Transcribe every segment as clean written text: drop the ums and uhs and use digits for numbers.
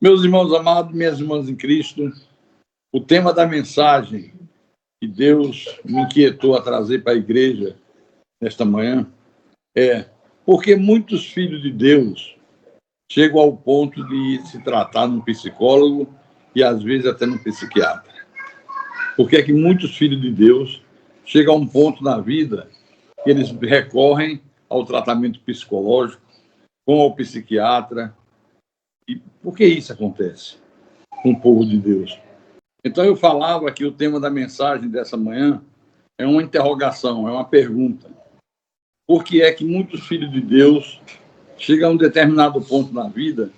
Meus irmãos amados, minhas irmãs em Cristo, o tema da mensagem que Deus me inquietou a trazer para a igreja nesta manhã é porque muitos filhos de Deus chegam ao ponto de se tratar num psicólogo e às vezes até num psiquiatra. Porque é que muitos filhos de Deus chegam a um ponto na vida que eles recorrem ao tratamento psicológico, vão ao psiquiatra. E por que isso acontece com o povo de Deus? Então eu falava que o tema da mensagem dessa manhã é uma interrogação, é uma pergunta. Por que é que muitos filhos de Deus chegam a um determinado ponto na vida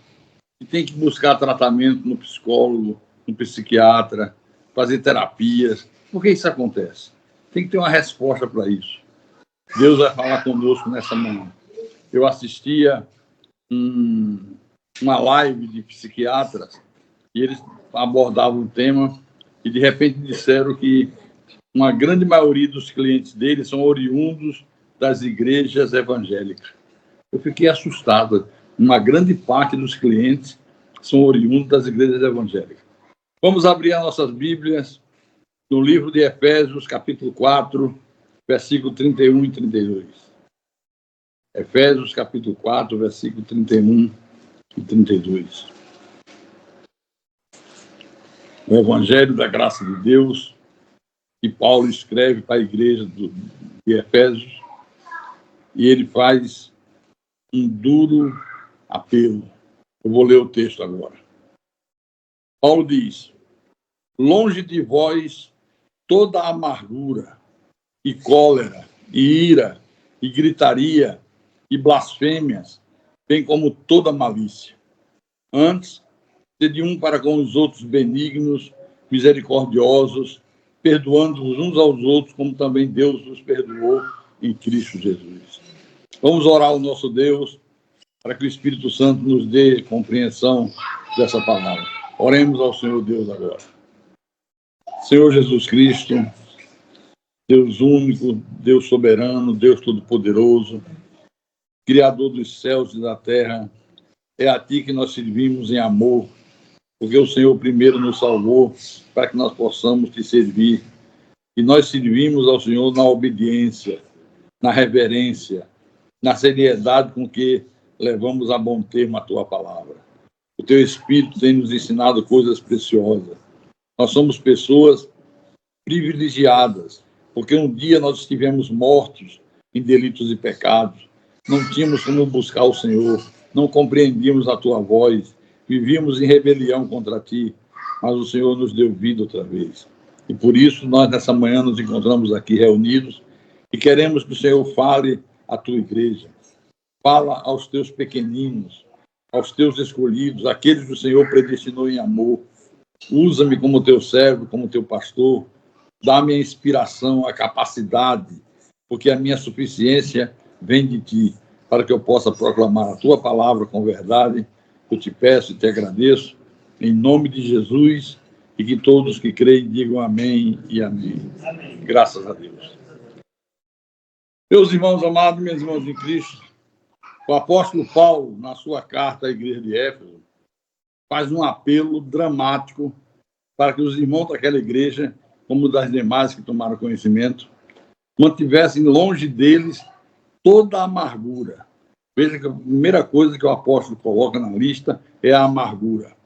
e tem que buscar tratamento no psicólogo, no psiquiatra, fazer terapias? Por que isso acontece? Tem que ter uma resposta para isso. Deus vai falar conosco nessa manhã. Eu assistia uma live de psiquiatras e eles abordavam o tema e de repente disseram que uma grande maioria dos clientes deles são oriundos das igrejas evangélicas. Eu fiquei assustado. Uma grande parte dos clientes são oriundos das igrejas evangélicas. Vamos abrir as nossas Bíblias no livro de Efésios, capítulo 4, versículo 31 e 32. Efésios, capítulo 4, versículo 31 e 32. O Evangelho da Graça de Deus, que Paulo escreve para a igreja de Efésios, e ele faz um duro apelo. Eu vou ler o texto agora. Paulo diz: longe de vós toda amargura, e cólera, e ira, e gritaria, e blasfêmias, bem como toda malícia. Antes, sede um para com os outros benignos, misericordiosos, perdoando-vos uns aos outros, como também Deus vos perdoou em Cristo Jesus. Vamos orar ao nosso Deus, para que o Espírito Santo nos dê compreensão dessa palavra. Oremos ao Senhor Deus agora. Senhor Jesus Cristo, Deus único, Deus soberano, Deus todo-poderoso, Criador dos céus e da terra, é a Ti que nós servimos em amor, porque o Senhor primeiro nos salvou para que nós possamos Te servir. E nós servimos ao Senhor na obediência, na reverência, na seriedade com que levamos a bom termo a Tua palavra. O Teu Espírito tem nos ensinado coisas preciosas. Nós somos pessoas privilegiadas, porque um dia nós estivemos mortos em delitos e pecados, não tínhamos como buscar o Senhor, não compreendíamos a Tua voz, vivíamos em rebelião contra Ti, mas o Senhor nos deu vida outra vez. E por isso nós nessa manhã nos encontramos aqui reunidos e queremos que o Senhor fale à Tua igreja, fala aos Teus pequeninos, aos Teus escolhidos, aqueles que o Senhor predestinou em amor. Usa-me como Teu servo, como Teu pastor, dá-me a inspiração, a capacidade, porque a minha suficiência vem de Ti, para que eu possa proclamar a Tua palavra com verdade. Eu Te peço e Te agradeço, em nome de Jesus, e que todos que creem digam amém e amém. Amém. Graças a Deus. Meus irmãos amados, minhas irmãs em Cristo, o apóstolo Paulo, na sua carta à igreja de Éfeso, faz um apelo dramático para que os irmãos daquela igreja, como das demais que tomaram conhecimento, mantivessem longe deles toda a amargura. Veja que a primeira coisa que o apóstolo coloca na lista é a amargura.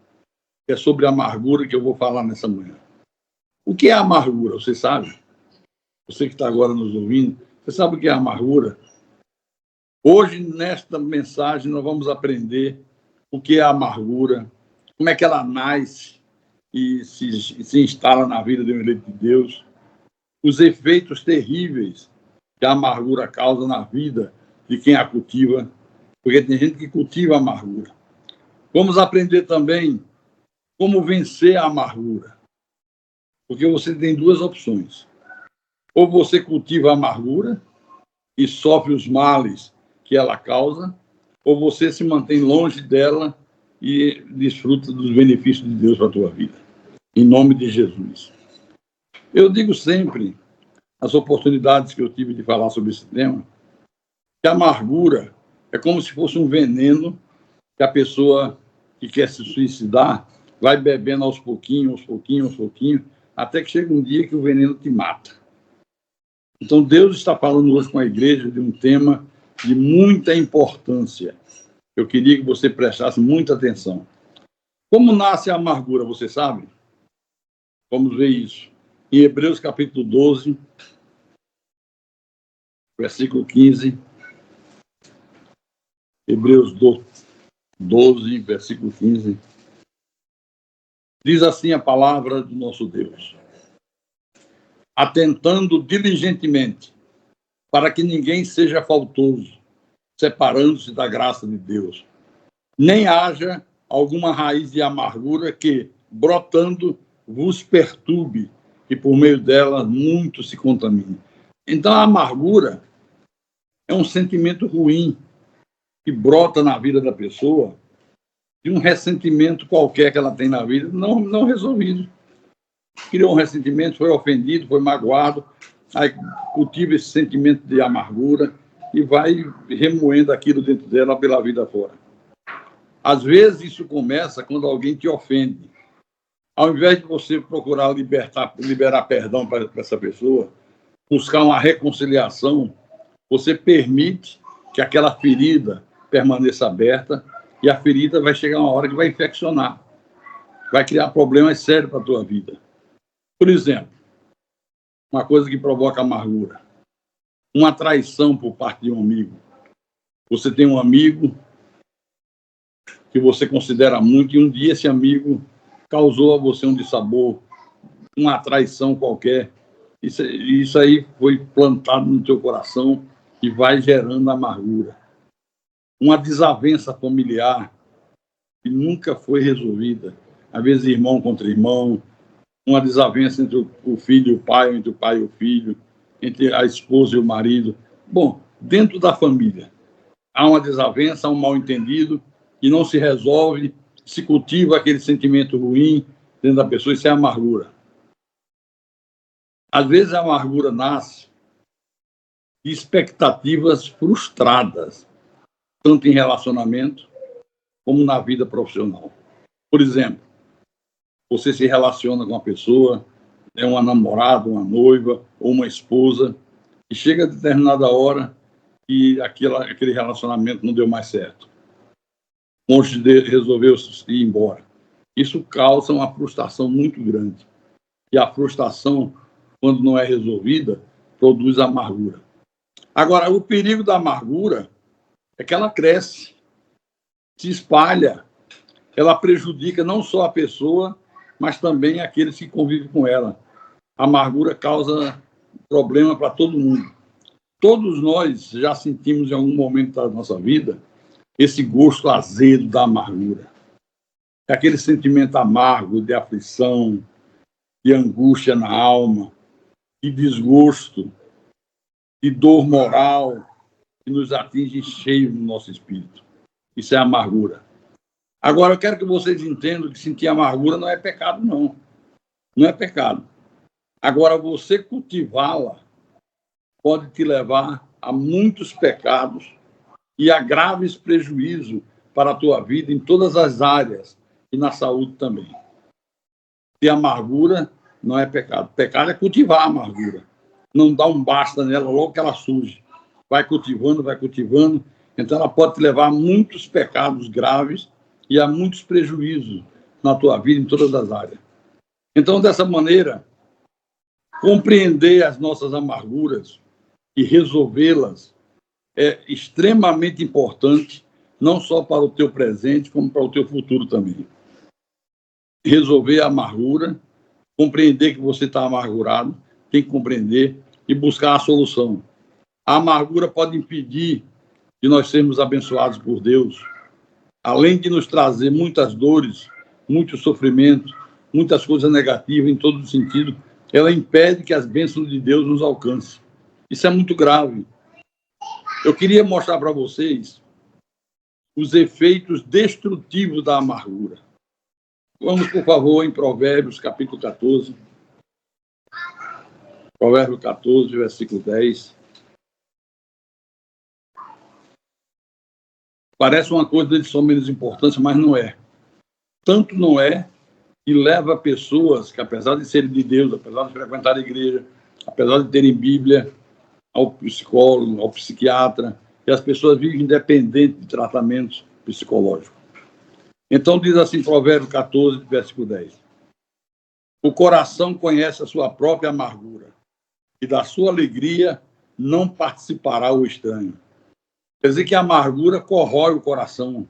É sobre a amargura que eu vou falar nessa manhã. O que é a amargura? Você sabe? Você que está agora nos ouvindo, você sabe o que é a amargura? Hoje, nesta mensagem, nós vamos aprender o que é a amargura, como é que ela nasce e se instala na vida de um eleito de Deus, os efeitos terríveis que a amargura causa na vida de quem a cultiva, porque tem gente que cultiva a amargura. Vamos aprender também como vencer a amargura, porque você tem duas opções. Ou você cultiva a amargura e sofre os males que ela causa, ou você se mantém longe dela e desfruta dos benefícios de Deus para a tua vida. Em nome de Jesus. Eu digo sempre, as oportunidades que eu tive de falar sobre esse tema, que a amargura é como se fosse um veneno que a pessoa que quer se suicidar, vai bebendo aos pouquinhos, até que chega um dia que o veneno te mata. Então, Deus está falando hoje com a igreja de um tema de muita importância. Eu queria que você prestasse muita atenção. Como nasce a amargura, você sabe? Vamos ver isso. Em Hebreus capítulo 12, versículo 15. Hebreus 12, versículo 15. Diz assim a palavra do nosso Deus: atentando diligentemente para que ninguém seja faltoso, separando-se da graça de Deus, nem haja alguma raiz de amargura que, brotando, vos perturbe, e por meio dela muito se contamine. Então, a amargura é um sentimento ruim que brota na vida da pessoa de um ressentimento qualquer que ela tem na vida, não resolvido. Criou um ressentimento, foi ofendido, foi magoado, aí cultiva esse sentimento de amargura e vai remoendo aquilo dentro dela pela vida fora. Às vezes isso começa quando alguém te ofende. Ao invés de você procurar liberar perdão para essa pessoa, buscar uma reconciliação, você permite que aquela ferida permaneça aberta e a ferida vai chegar uma hora que vai infeccionar, vai criar problemas sérios para a tua vida. Por exemplo, uma coisa que provoca amargura, uma traição por parte de um amigo. Você tem um amigo que você considera muito e um dia esse amigo causou a você um dissabor, uma traição qualquer. Isso aí foi plantado no teu coração e vai gerando amargura. Uma desavença familiar que nunca foi resolvida. Às vezes irmão contra irmão, uma desavença entre o filho e o pai, entre o pai e o filho, entre a esposa e o marido. Bom, dentro da família, há uma desavença, há um mal-entendido, e não se resolve, se cultiva aquele sentimento ruim dentro da pessoa, isso é amargura. Às vezes a amargura nasce de expectativas frustradas, tanto em relacionamento como na vida profissional. Por exemplo, você se relaciona com uma pessoa, é uma namorada, uma noiva ou uma esposa, e chega a determinada hora e aquele relacionamento não deu mais certo. O cônjuge resolveu ir embora. Isso causa uma frustração muito grande. E a frustração, quando não é resolvida, produz amargura. Agora, o perigo da amargura é que ela cresce, se espalha, ela prejudica não só a pessoa, mas também aqueles que convivem com ela. A amargura causa problema para todo mundo. Todos nós já sentimos em algum momento da nossa vida esse gosto azedo da amargura. É aquele sentimento amargo de aflição, de angústia na alma, de desgosto, de dor moral que nos atinge cheio no nosso espírito. Isso é amargura. Agora, eu quero que vocês entendam que sentir amargura não é pecado, não. Não é pecado. Agora, você cultivá-la pode te levar a muitos pecados e a graves prejuízos para a tua vida em todas as áreas e na saúde também. E amargura não é pecado. Pecado é cultivar a amargura. Não dá um basta nela logo que ela surge. Vai cultivando. Então, ela pode te levar a muitos pecados graves e a muitos prejuízos na tua vida em todas as áreas. Então, dessa maneira, compreender as nossas amarguras e resolvê-las é extremamente importante, não só para o teu presente, como para o teu futuro também. Resolver a amargura, compreender que você está amargurado, tem que compreender e buscar a solução. A amargura pode impedir de nós sermos abençoados por Deus, além de nos trazer muitas dores, muito sofrimento, muitas coisas negativas em todo sentido, ela impede que as bênçãos de Deus nos alcancem. Isso é muito grave. Eu queria mostrar para vocês os efeitos destrutivos da amargura. Vamos, por favor, em Provérbios, capítulo 14. Provérbio 14, versículo 10. Parece uma coisa de só menos importância, mas não é. tanto não é que leva pessoas que, apesar de serem de Deus, apesar de frequentar a igreja, apesar de terem Bíblia, ao psicólogo, ao psiquiatra, e as pessoas vivem dependentes de tratamentos psicológicos. Então, diz assim, Provérbios 14, versículo 10. O coração conhece a sua própria amargura, e da sua alegria não participará o estranho. Quer dizer que a amargura corrói o coração.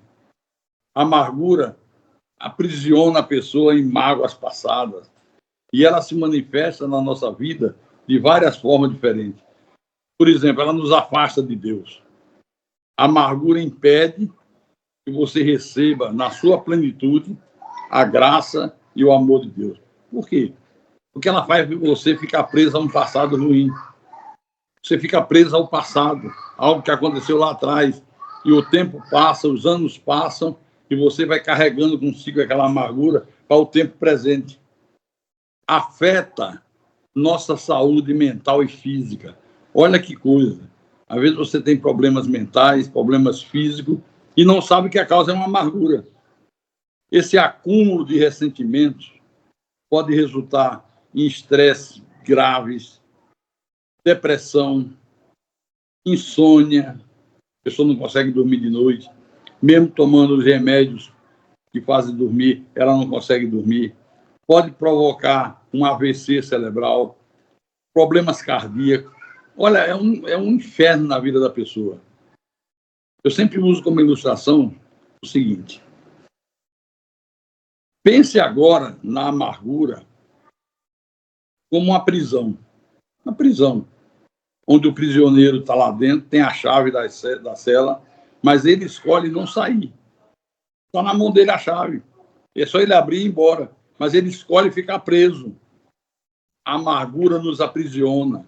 A amargura aprisiona a pessoa em mágoas passadas. E ela se manifesta na nossa vida de várias formas diferentes. Por exemplo, ela nos afasta de Deus. A amargura impede que você receba, na sua plenitude, a graça e o amor de Deus. Por quê? Porque ela faz você ficar preso a um passado ruim. Você fica preso ao passado, algo que aconteceu lá atrás. E o tempo passa, os anos passam, e você vai carregando consigo aquela amargura para o tempo presente. Afeta nossa saúde mental e física. Olha que coisa. Às vezes você tem problemas mentais, problemas físicos, e não sabe que a causa é uma amargura. Esse acúmulo de ressentimentos pode resultar em estresse graves, depressão, insônia, a pessoa não consegue dormir de noite, mesmo tomando os remédios que fazem dormir, ela não consegue dormir. Pode provocar um AVC cerebral, problemas cardíacos. Olha, é um inferno na vida da pessoa. Eu sempre uso como ilustração o seguinte. Pense agora na amargura como uma prisão. Uma prisão, onde o prisioneiro está lá dentro, tem a chave da cela, mas ele escolhe não sair. Está na mão dele a chave. É só ele abrir e ir embora. Mas ele escolhe ficar preso. A amargura nos aprisiona.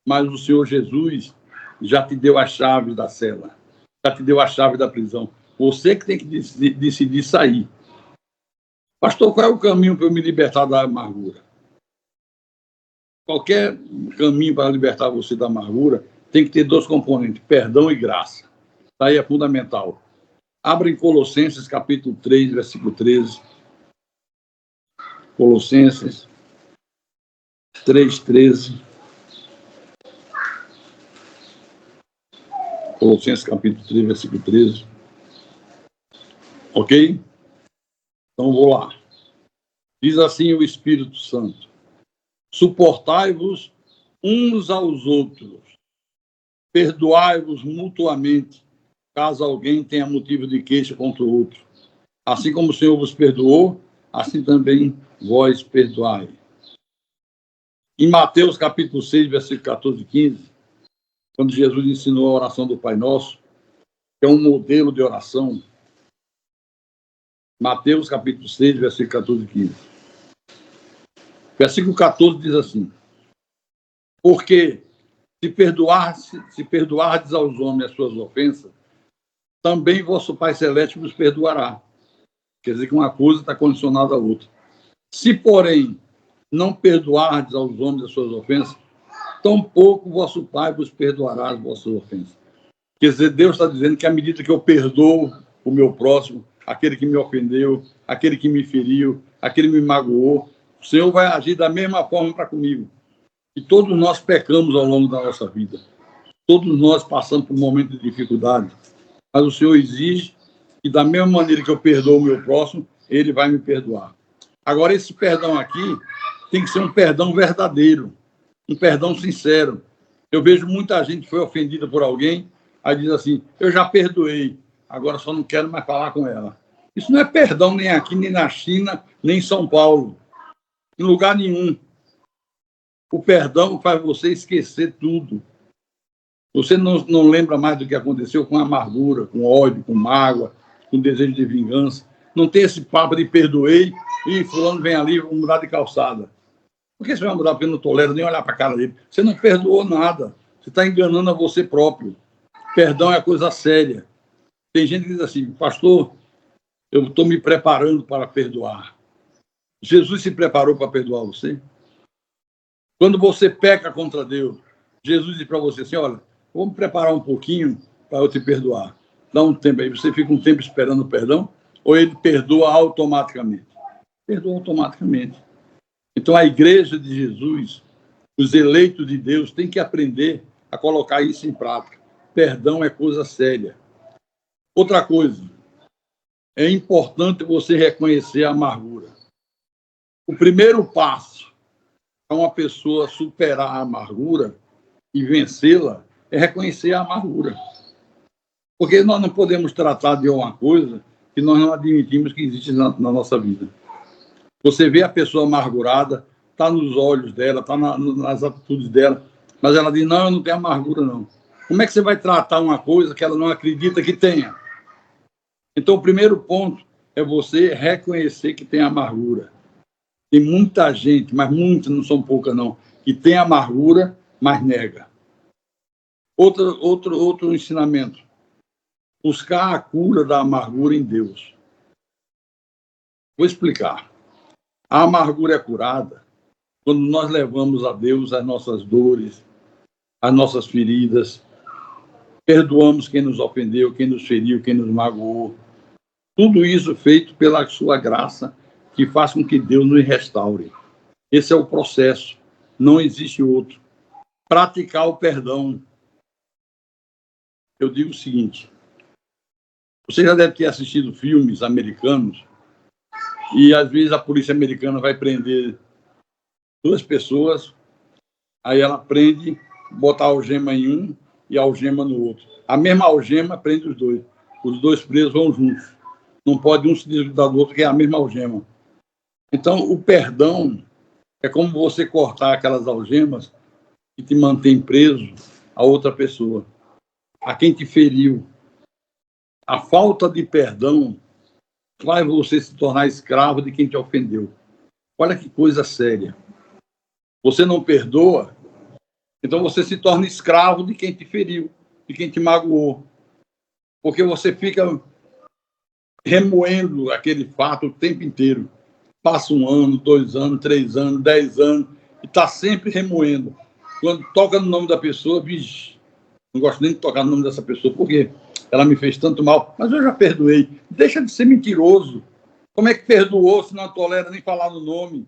Mas o Senhor Jesus já te deu a chave da cela. Já te deu a chave da prisão. Você que tem que decidir sair. Pastor, qual é o caminho para eu me libertar da amargura? Qualquer caminho para libertar você da amargura tem que ter dois componentes, perdão e graça. Aí é fundamental. Abra em Colossenses, capítulo 3, versículo 13. Colossenses 3, 13. Colossenses, capítulo 3, versículo 13. Ok? Então, vou lá. Diz assim o Espírito Santo. Suportai-vos uns aos outros. Perdoai-vos mutuamente, caso alguém tenha motivo de queixa contra o outro. Assim como o Senhor vos perdoou, assim também vós perdoai. Em Mateus, capítulo 6, versículo 14 e 15, quando Jesus ensinou a oração do Pai Nosso, que é um modelo de oração, Mateus, capítulo 6, versículo 14 e 15. Versículo 14 diz assim, porque se perdoardes aos homens as suas ofensas, também vosso Pai Celeste vos perdoará. Quer dizer que uma coisa está condicionada à outra. Se, porém, não perdoardes aos homens as suas ofensas, tampouco vosso Pai vos perdoará as vossas ofensas. Quer dizer, Deus está dizendo que à medida que eu perdoo o meu próximo, aquele que me ofendeu, aquele que me feriu, aquele que me magoou, o Senhor vai agir da mesma forma para comigo. E todos nós pecamos ao longo da nossa vida. Todos nós passamos por um momento de dificuldade. Mas o Senhor exige que, da mesma maneira que eu perdoo o meu próximo, Ele vai me perdoar. Agora, esse perdão aqui tem que ser um perdão verdadeiro, um perdão sincero. Eu vejo muita gente que foi ofendida por alguém, aí diz assim, eu já perdoei, agora só não quero mais falar com ela. Isso não é perdão nem aqui, nem na China, nem em São Paulo. Em lugar nenhum. O perdão faz você esquecer tudo. Você não lembra mais do que aconteceu com amargura, com ódio, com mágoa, com desejo de vingança. Não tem esse papo de perdoei e fulano vem ali, vou mudar de calçada. Por que você vai mudar? Porque eu não tolero nem olhar para a cara dele. Você não perdoou nada. Você está enganando a você próprio. Perdão é coisa séria. Tem gente que diz assim, pastor, eu estou me preparando para perdoar. Jesus se preparou para perdoar você? Quando você peca contra Deus, Jesus diz para você assim, olha, vamos preparar um pouquinho para eu te perdoar. Dá um tempo aí, você fica um tempo esperando o perdão, ou ele perdoa automaticamente? Perdoa automaticamente. Então, a igreja de Jesus, os eleitos de Deus, têm que aprender a colocar isso em prática. Perdão é coisa séria. Outra coisa, é importante você reconhecer a amargura. O primeiro passo para uma pessoa superar a amargura e vencê-la é reconhecer a amargura. Porque nós não podemos tratar de uma coisa que nós não admitimos que existe na nossa vida. Você vê a pessoa amargurada, está nos olhos dela, está nas atitudes dela, mas ela diz, não, eu não tenho amargura, não. Como é que você vai tratar uma coisa que ela não acredita que tenha? Então, o primeiro ponto é você reconhecer que tem amargura. Tem muita gente, mas muitas, não são poucas, não, que tem amargura, mas nega. Outro ensinamento. Buscar a cura da amargura em Deus. Vou explicar. A amargura é curada quando nós levamos a Deus as nossas dores, as nossas feridas, perdoamos quem nos ofendeu, quem nos feriu, quem nos magoou. Tudo isso feito pela sua graça, que faz com que Deus nos restaure. Esse é o processo, não existe outro. Praticar o perdão. Eu digo o seguinte, você já deve ter assistido filmes americanos, e às vezes a polícia americana vai prender duas pessoas, aí ela prende, bota a algema em um e a algema no outro. A mesma algema prende os dois. Os dois presos vão juntos. Não pode um se desgrudar do outro, que é a mesma algema. Então, o perdão é como você cortar aquelas algemas que te mantém preso a outra pessoa, a quem te feriu. A falta de perdão faz você se tornar escravo de quem te ofendeu. Olha que coisa séria. Você não perdoa, então você se torna escravo de quem te feriu, de quem te magoou. Porque você fica remoendo aquele fato o tempo inteiro. Passa 1 ano, 2 anos, 3 anos, 10 anos, e está sempre remoendo. Quando toca no nome da pessoa, vixe, não gosto nem de tocar no nome dessa pessoa, porque ela me fez tanto mal, mas eu já perdoei. Deixa de ser mentiroso. Como é que perdoou se não tolera nem falar no nome?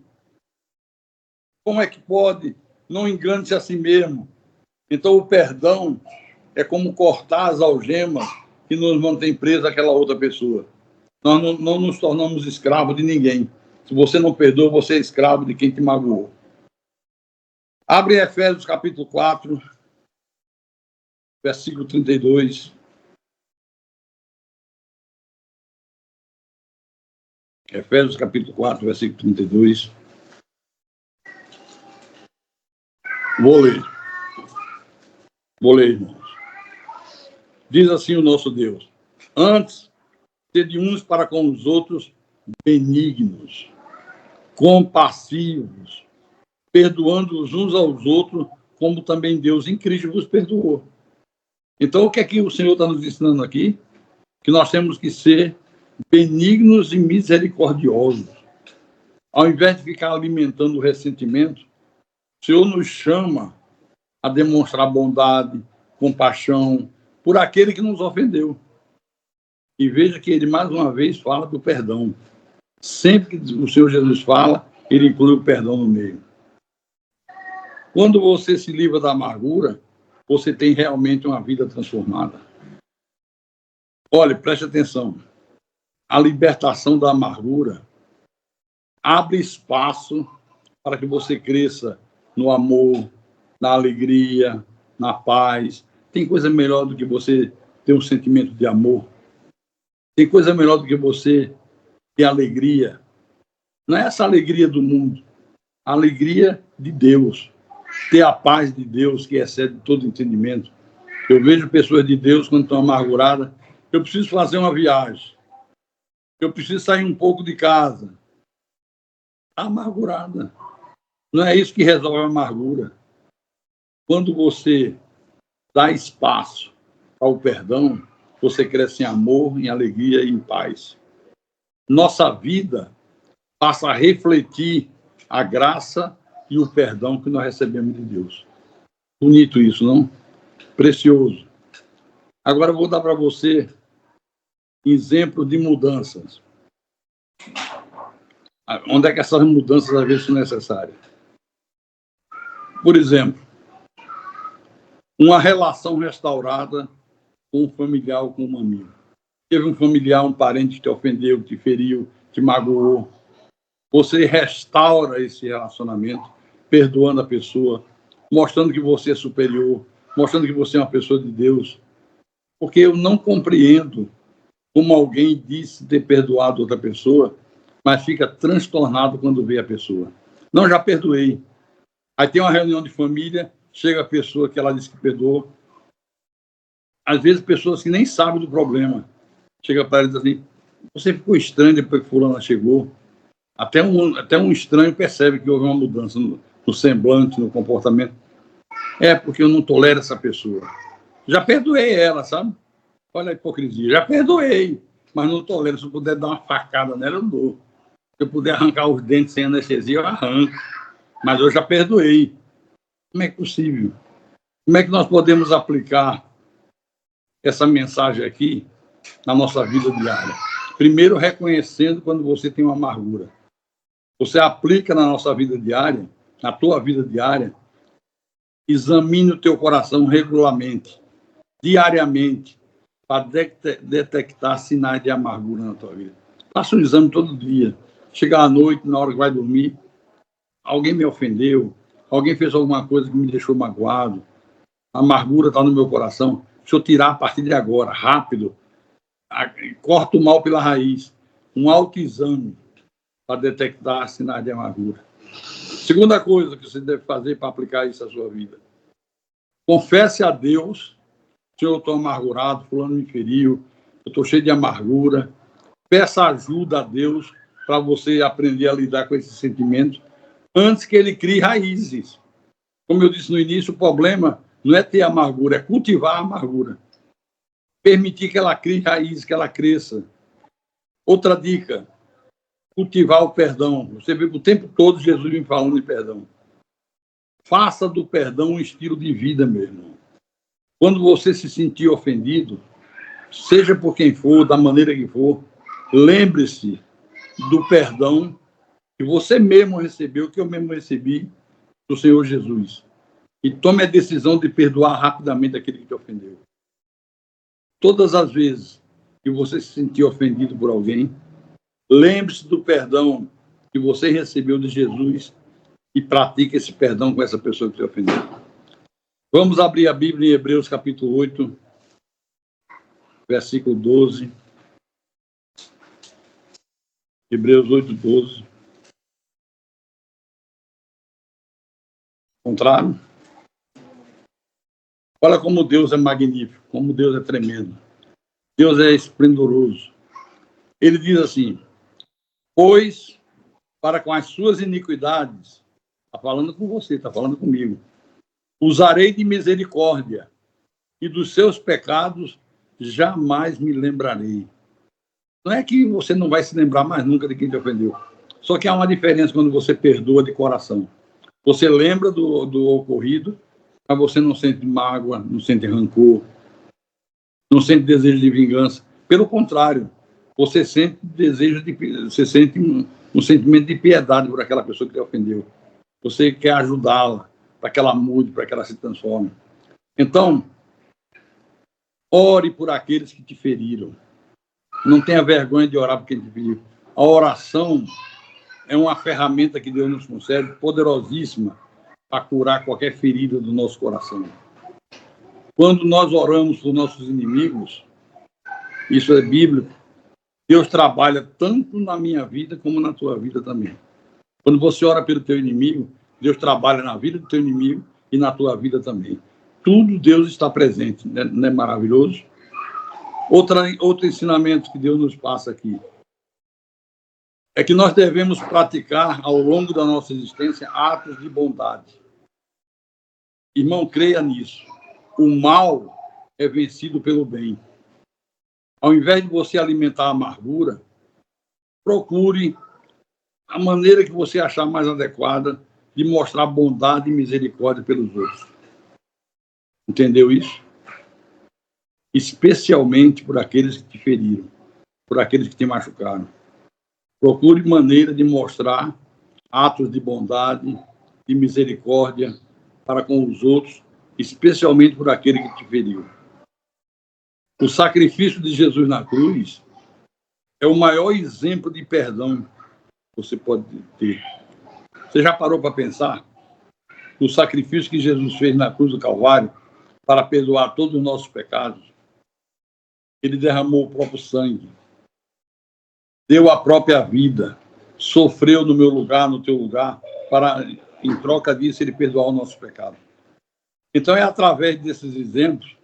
Como é que pode? Não engane-se a si mesmo. Então, o perdão é como cortar as algemas que nos mantém presos àquela outra pessoa. Nós não nos tornamos escravos de ninguém. Se você não perdoa, você é escravo de quem te magoou. Abre Efésios capítulo 4, versículo 32. Efésios capítulo 4, versículo 32. Vou ler, irmãos. Diz assim o nosso Deus: antes, sede uns para com os outros benignos, compassivos, perdoando-os uns aos outros, como também Deus em Cristo vos perdoou. Então, o que é que o Senhor está nos ensinando aqui? Que nós temos que ser benignos e misericordiosos. Ao invés de ficar alimentando o ressentimento, o Senhor nos chama a demonstrar bondade, compaixão por aquele que nos ofendeu. E veja que ele, mais uma vez, fala do perdão. Sempre que o Senhor Jesus fala, ele inclui o perdão no meio. Quando você se livra da amargura, você tem realmente uma vida transformada. Olha, preste atenção. A libertação da amargura abre espaço para que você cresça no amor, na alegria, na paz. Tem coisa melhor do que você ter um sentimento de amor? Tem coisa melhor do que você ter alegria? Não é essa alegria do mundo, a alegria de Deus. Ter a paz de Deus que excede todo entendimento. Eu vejo pessoas de Deus quando estão amarguradas. Eu preciso fazer uma viagem. Eu preciso sair um pouco de casa. Amargurada. Não é isso que resolve a amargura. Quando você dá espaço ao perdão, você cresce em amor, em alegria e em paz. Nossa vida passa a refletir a graça e o perdão que nós recebemos de Deus. Bonito isso, não? Precioso. Agora eu vou dar para você exemplo de mudanças. Onde é que essas mudanças às vezes são necessárias? Por exemplo, uma relação restaurada com um familiar ou com um amigo. Teve um familiar, um parente que te ofendeu, te feriu, te magoou. Você restaura esse relacionamento, perdoando a pessoa, mostrando que você é superior, mostrando que você é uma pessoa de Deus. Porque eu não compreendo como alguém disse ter perdoado outra pessoa, mas fica transtornado quando vê a pessoa. Não, já perdoei. Aí tem uma reunião de família, chega a pessoa que ela disse que perdoou. Às vezes, pessoas que nem sabem do problema. Chega para ela e diz assim, você ficou estranho depois que fulana chegou. Até um estranho percebe que houve uma mudança no semblante, no comportamento. É porque eu não tolero essa pessoa. Já perdoei ela, sabe? Olha a hipocrisia. Já perdoei, mas não tolero. Se eu puder dar uma facada nela, eu dou. Se eu puder arrancar os dentes sem anestesia, eu arranco. Mas eu já perdoei. Como é possível? Como é que nós podemos aplicar essa mensagem aqui na nossa vida diária? Primeiro, reconhecendo quando você tem uma amargura. Você aplica na nossa vida diária, na tua vida diária, examine o teu coração regularmente, diariamente, para detectar sinais de amargura na tua vida. Faça um exame todo dia. Chegar à noite, na hora que vai dormir, alguém me ofendeu, alguém fez alguma coisa que me deixou magoado, a amargura está no meu coração, deixa eu tirar a partir de agora, rápido, corta o mal pela raiz, um autoexame para detectar sinais de amargura. Segunda coisa que você deve fazer para aplicar isso à sua vida. Confesse a Deus, Senhor, eu estou amargurado, fulano me feriu, eu estou cheio de amargura. Peça ajuda a Deus para você aprender a lidar com esses sentimentos antes que ele crie raízes. Como eu disse no início, o problema não é ter amargura, é cultivar a amargura. Permitir que ela crie raízes, que ela cresça. Outra dica, cultivar o perdão. Você vê que o tempo todo Jesus vem falando de perdão. Faça do perdão um estilo de vida mesmo. Quando você se sentir ofendido, seja por quem for, da maneira que for, lembre-se do perdão que você mesmo recebeu, que eu mesmo recebi do Senhor Jesus. E tome a decisão de perdoar rapidamente aquele que te ofendeu. Todas as vezes que você se sentir ofendido por alguém, lembre-se do perdão que você recebeu de Jesus e pratique esse perdão com essa pessoa que te ofendeu. Vamos abrir a Bíblia em Hebreus capítulo 8, versículo 12. Hebreus 8, 12. Contrário? Olha como Deus é magnífico, como Deus é tremendo. Deus é esplendoroso. Ele diz assim, pois para com as suas iniquidades, está falando com você, está falando comigo, usarei de misericórdia, e dos seus pecados jamais me lembrarei. Não é que você não vai se lembrar mais nunca de quem te ofendeu. Só que há uma diferença quando você perdoa de coração. Você lembra do ocorrido, mas você não sente mágoa, não sente rancor, não sente desejo de vingança. Pelo contrário, você sente você sente um sentimento de piedade por aquela pessoa que te ofendeu. Você quer ajudá-la para que ela mude, para que ela se transforme. Então, ore por aqueles que te feriram. Não tenha vergonha de orar por quem te feriu. A oração é uma ferramenta que Deus nos concede, poderosíssima, para curar qualquer ferida do nosso coração. Quando nós oramos por nossos inimigos, isso é bíblico, Deus trabalha tanto na minha vida como na tua vida também. Quando você ora pelo teu inimigo, Deus trabalha na vida do teu inimigo e na tua vida também. Tudo Deus está presente, não é maravilhoso? Outro ensinamento que Deus nos passa aqui é que nós devemos praticar ao longo da nossa existência atos de bondade. Irmão, creia nisso. O mal é vencido pelo bem. Ao invés de você alimentar a amargura, procure a maneira que você achar mais adequada de mostrar bondade e misericórdia pelos outros. Entendeu isso? Especialmente por aqueles que te feriram, por aqueles que te machucaram. Procure maneira de mostrar atos de bondade, de misericórdia para com os outros, especialmente por aquele que te feriu. O sacrifício de Jesus na cruz é o maior exemplo de perdão que você pode ter. Você já parou para pensar no sacrifício que Jesus fez na cruz do Calvário para perdoar todos os nossos pecados? Ele derramou o próprio sangue, deu a própria vida, sofreu no meu lugar, no teu lugar, para, em troca disso, ele perdoar o nosso pecado. Então, é através desses exemplos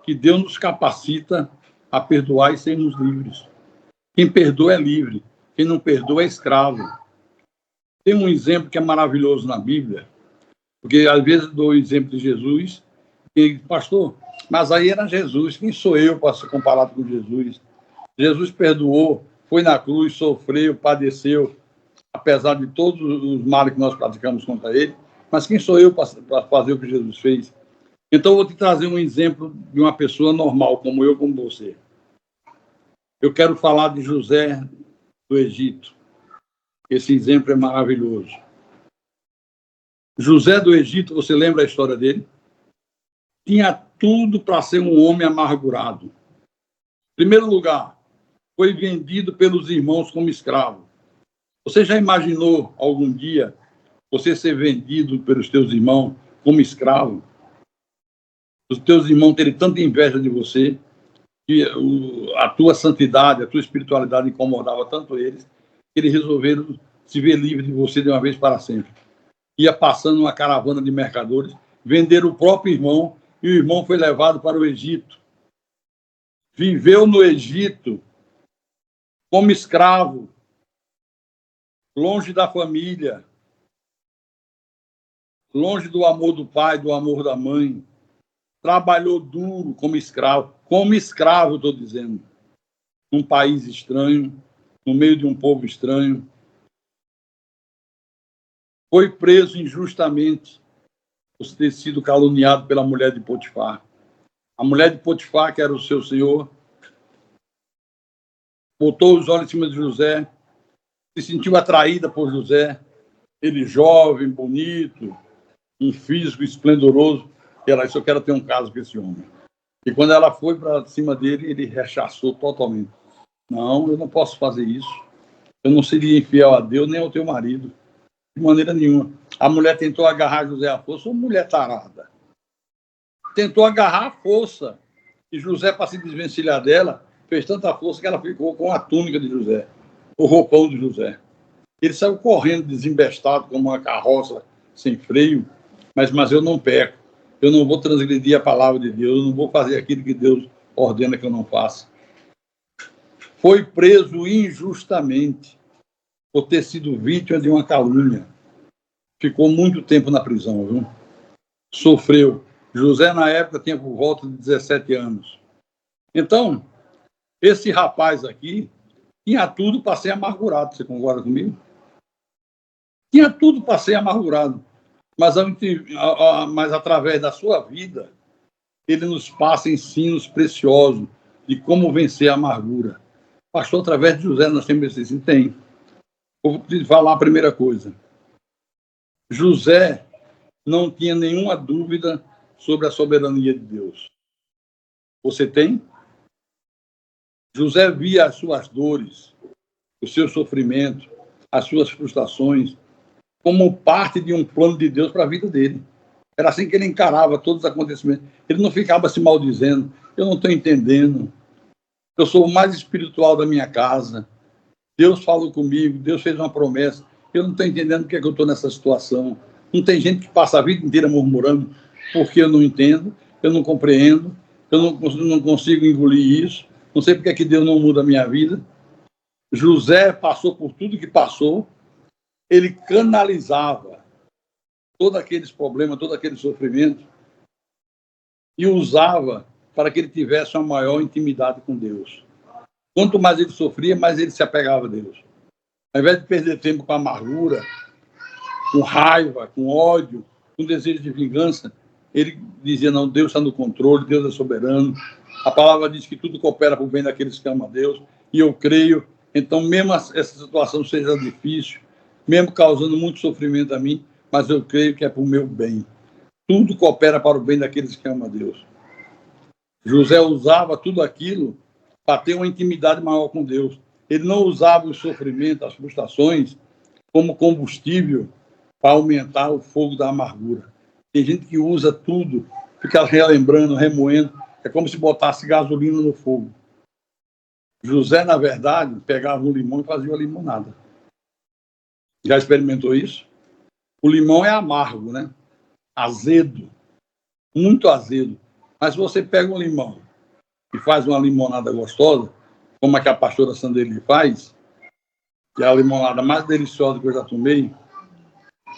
que Deus nos capacita a perdoar e sermos livres. Quem perdoa é livre, quem não perdoa é escravo. Tem um exemplo que é maravilhoso na Bíblia, porque às vezes dou o exemplo de Jesus, e pastor, mas aí era Jesus, quem sou eu para ser comparado com Jesus? Jesus perdoou, foi na cruz, sofreu, padeceu, apesar de todos os males que nós praticamos contra ele, mas quem sou eu para fazer o que Jesus fez? Então, eu vou te trazer um exemplo de uma pessoa normal, como eu, como você. Eu quero falar de José do Egito. Esse exemplo é maravilhoso. José do Egito, você lembra a história dele? Tinha tudo para ser um homem amargurado. Em primeiro lugar, foi vendido pelos irmãos como escravo. Você já imaginou algum dia você ser vendido pelos teus irmãos como escravo? Os teus irmãos terem tanta inveja de você, que a tua santidade, a tua espiritualidade incomodava tanto eles, que eles resolveram se ver livre de você de uma vez para sempre. Ia passando uma caravana de mercadores, venderam o próprio irmão, e o irmão foi levado para o Egito. Viveu no Egito como escravo, longe da família, longe do amor do pai, do amor da mãe. Trabalhou duro como escravo, estou dizendo, num país estranho, no meio de um povo estranho. Foi preso injustamente por ter sido caluniado pela mulher de Potifar. A mulher de Potifar, que era o seu senhor, botou os olhos em cima de José, se sentiu atraída por José, ele jovem, bonito, um físico esplendoroso, e ela disse, eu quero ter um caso com esse homem. E quando ela foi para cima dele, ele rechaçou totalmente. Não, eu não posso fazer isso. Eu não seria infiel a Deus nem ao teu marido. De maneira nenhuma. A mulher tentou agarrar José à força, uma mulher tarada. Tentou agarrar à força. E José, para se desvencilhar dela, fez tanta força que ela ficou com a túnica de José, o roupão de José. Ele saiu correndo, desembestado, como uma carroça sem freio, mas eu não peco. Eu não vou transgredir a palavra de Deus, eu não vou fazer aquilo que Deus ordena que eu não faça. Foi preso injustamente por ter sido vítima de uma calúnia. Ficou muito tempo na prisão, viu? Sofreu. José, na época, tinha por volta de 17 anos. Então, esse rapaz aqui tinha tudo para ser amargurado. Você concorda comigo? Tinha tudo para ser amargurado. Mas através da sua vida, ele nos passa ensinos preciosos de como vencer a amargura. Pastor, através de José, nós temos esse ensino? Tem. Vou te falar a primeira coisa. José não tinha nenhuma dúvida sobre a soberania de Deus. Você tem? José via as suas dores, o seu sofrimento, as suas frustrações, como parte de um plano de Deus para a vida dele. Era assim que ele encarava todos os acontecimentos. Ele não ficava se maldizendo. Eu não estou entendendo. Eu sou o mais espiritual da minha casa. Deus falou comigo, Deus fez uma promessa. Eu não estou entendendo porque eu estou nessa situação. Não tem gente que passa a vida inteira murmurando porque eu não entendo, eu não compreendo, eu não consigo engolir isso. Não sei porque é que Deus não muda a minha vida. José passou por tudo que passou. Ele canalizava todos aqueles problemas, todo aquele sofrimento e usava para que ele tivesse uma maior intimidade com Deus. Quanto mais ele sofria, mais ele se apegava a Deus. Ao invés de perder tempo com amargura, com raiva, com ódio, com desejo de vingança, ele dizia, não, Deus está no controle, Deus é soberano. A palavra diz que tudo coopera para o bem daqueles que amam a Deus, e eu creio Então, mesmo essa situação seja difícil, mesmo causando muito sofrimento a mim, mas eu creio que é para o meu bem. Tudo coopera para o bem daqueles que amam a Deus. José usava tudo aquilo para ter uma intimidade maior com Deus. Ele não usava o sofrimento, as frustrações, como combustível para aumentar o fogo da amargura. Tem gente que usa tudo, fica relembrando, remoendo, é como se botasse gasolina no fogo. José, na verdade, pegava um limão e fazia uma limonada. Já experimentou isso? O limão é amargo, né? Azedo, muito azedo. Mas se você pega um limão e faz uma limonada gostosa, como a que a pastora Sandeli faz, que é a limonada mais deliciosa que eu já tomei,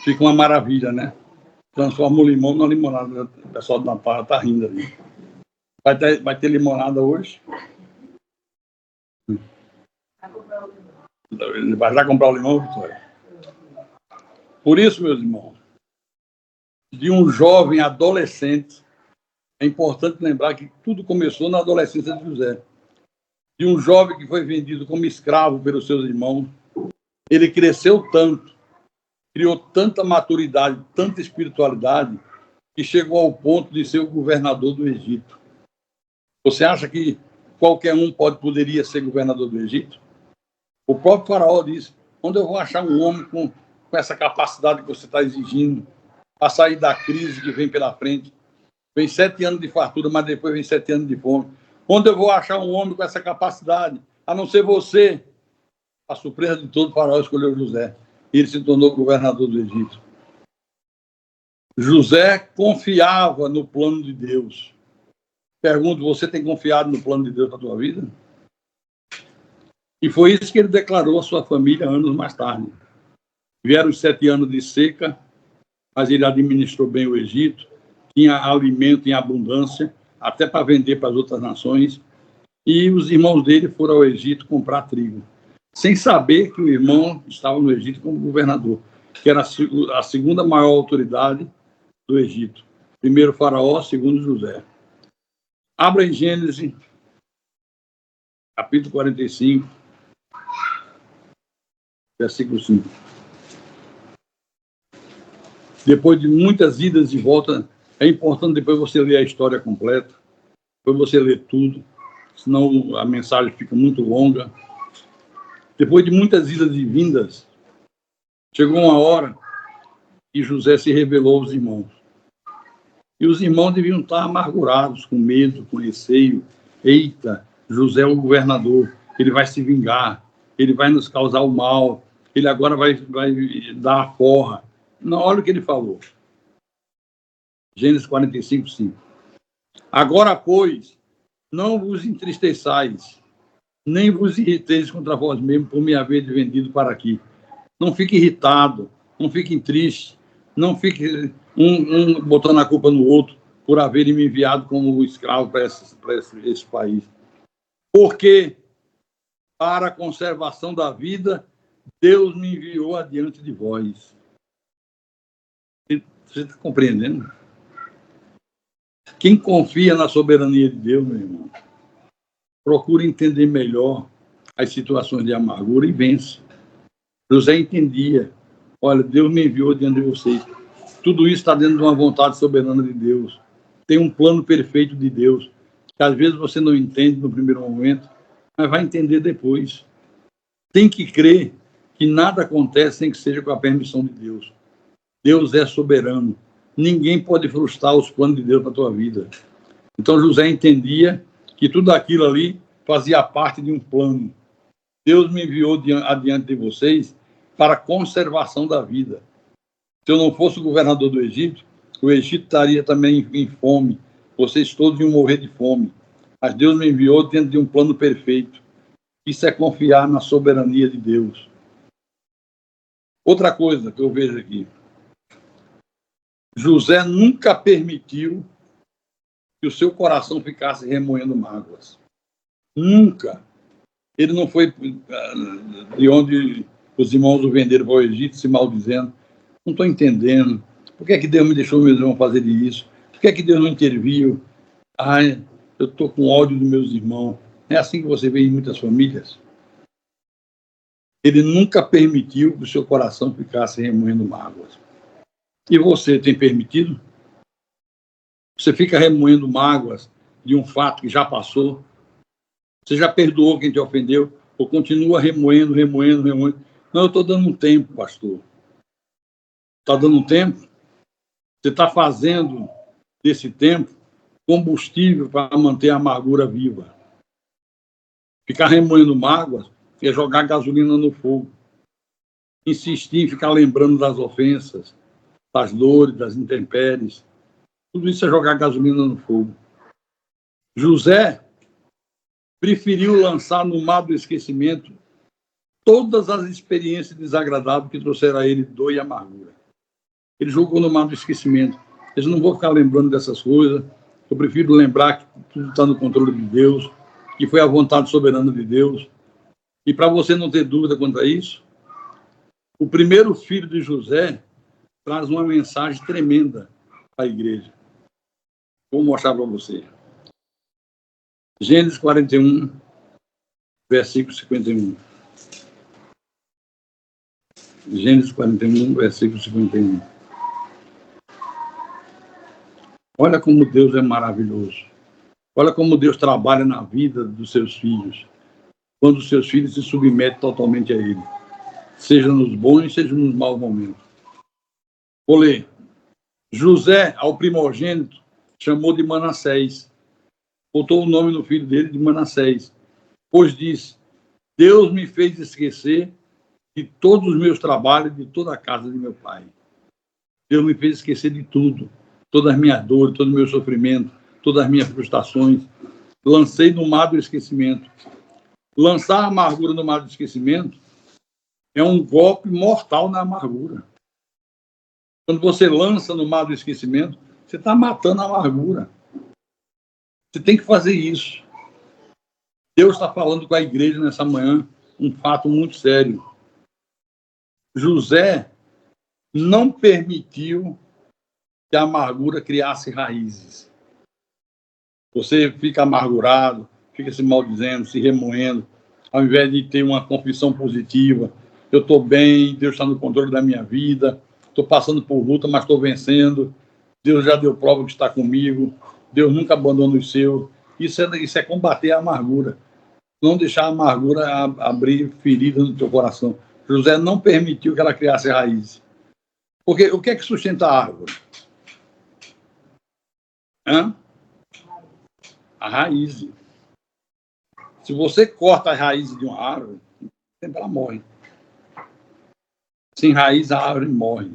fica uma maravilha, né? Transforma o limão numa limonada. O pessoal do Natal está rindo ali. Vai ter limonada hoje? Vai já comprar o limão, Vitória? Por isso, meus irmãos, de um jovem adolescente, é importante lembrar que tudo começou na adolescência de José. De um jovem que foi vendido como escravo pelos seus irmãos, ele cresceu tanto, criou tanta maturidade, tanta espiritualidade, que chegou ao ponto de ser o governador do Egito. Você acha que qualquer um poderia ser governador do Egito? O próprio faraó disse, onde eu vou achar um homem com essa capacidade que você está exigindo para sair da crise que vem pela frente? Vem 7 anos de fartura, mas depois vem 7 anos de fome. Onde eu vou achar um homem com essa capacidade? A não ser você. A surpresa de todo, o faraó escolheu José. E ele se tornou governador do Egito. José confiava no plano de Deus. Pergunto, você tem confiado no plano de Deus para a tua vida? E foi isso que ele declarou à sua família anos mais tarde. Vieram os 7 anos de seca, mas ele administrou bem o Egito, tinha alimento em abundância, até para vender para as outras nações, e os irmãos dele foram ao Egito comprar trigo, sem saber que o irmão estava no Egito como governador, que era a segunda maior autoridade do Egito. Primeiro faraó, segundo José. Abra em Gênesis, capítulo 45, versículo 5. Depois de muitas idas e voltas, é importante depois você ler a história completa, depois você ler tudo, senão a mensagem fica muito longa. Depois de muitas idas e vindas, chegou uma hora que José se revelou aos irmãos. E os irmãos deviam estar amargurados, com medo, com receio. Eita, José é o governador, ele vai se vingar, ele vai nos causar o mal, ele agora vai dar a forra. Não, olha o que ele falou. Gênesis 45, 5. Agora, pois, não vos entristeçais, nem vos irriteis contra vós mesmos por me haver vendido para aqui. Não fique irritado, não fique triste, não fique um botando a culpa no outro por haverem me enviado como escravo para esse país. Porque, para a conservação da vida, Deus me enviou adiante de vós. Você está compreendendo? Quem confia na soberania de Deus, meu irmão, procura entender melhor as situações de amargura e vence. José entendia, olha, Deus me enviou diante de vocês. Tudo isso está dentro de uma vontade soberana de Deus. Tem um plano perfeito de Deus, que às vezes você não entende no primeiro momento, mas vai entender depois. Tem que crer que nada acontece sem que seja com a permissão de Deus. Deus é soberano. Ninguém pode frustrar os planos de Deus para a tua vida. Então José entendia que tudo aquilo ali fazia parte de um plano. Deus me enviou adiante de vocês para a conservação da vida. Se eu não fosse o governador do Egito, o Egito estaria também em fome. Vocês todos iam morrer de fome. Mas Deus me enviou dentro de um plano perfeito. Isso é confiar na soberania de Deus. Outra coisa que eu vejo aqui. José nunca permitiu que o seu coração ficasse remoendo mágoas. Nunca. Ele não foi de onde os irmãos o venderam para o Egito se maldizendo. Não estou entendendo. Por que é que Deus me deixou meus irmãos fazer isso? Por que é que Deus não interviu? Ai, eu estou com ódio dos meus irmãos. É assim que você vê em muitas famílias. Ele nunca permitiu que o seu coração ficasse remoendo mágoas. E você tem permitido? Você fica remoendo mágoas de um fato que já passou? Você já perdoou quem te ofendeu? Ou continua remoendo? Não, eu estou dando um tempo, pastor. Está dando um tempo? Você está fazendo desse tempo combustível para manter a amargura viva. Ficar remoendo mágoas é jogar gasolina no fogo. Insistir em ficar lembrando das ofensas, das dores, das intempéries. Tudo isso é jogar gasolina no fogo. José preferiu lançar no mar do esquecimento todas as experiências desagradáveis que trouxeram a ele dor e amargura. Ele jogou no mar do esquecimento. Eu não vou ficar lembrando dessas coisas. Eu prefiro lembrar que tudo está no controle de Deus, que foi a vontade soberana de Deus. E para você não ter dúvida quanto a isso, o primeiro filho de José traz uma mensagem tremenda para a igreja. Vou mostrar para você. Gênesis 41, versículo 51. Gênesis 41, versículo 51. Olha como Deus é maravilhoso. Olha como Deus trabalha na vida dos seus filhos, quando os seus filhos se submetem totalmente a Ele, seja nos bons, seja nos maus momentos. Vou ler. José, ao primogênito, chamou de Manassés. Botou o nome no filho dele de Manassés, pois disse: Deus me fez esquecer de todos os meus trabalhos, de toda a casa de meu pai. Deus me fez esquecer de tudo, todas as minhas dores, todo o meu sofrimento, todas as minhas frustrações. Lancei no mar do esquecimento. Lançar a amargura no mar do esquecimento é um golpe mortal na amargura. Quando você lança no mar do esquecimento, você está matando a amargura. Você tem que fazer isso. Deus está falando com a igreja nessa manhã um fato muito sério. José não permitiu que a amargura criasse raízes. Você fica amargurado, fica se maldizendo, se remoendo, ao invés de ter uma confissão positiva. Eu estou bem, Deus está no controle da minha vida, estou passando por luta, mas estou vencendo. Deus já deu prova que está comigo. Deus nunca abandona os seus. Isso é combater a amargura. Não deixar a amargura abrir feridas no teu coração. José não permitiu que ela criasse raízes. Porque o que é que sustenta a árvore? A raiz. Se você corta as raízes de uma árvore, sempre ela morre. Sem raiz, a árvore morre.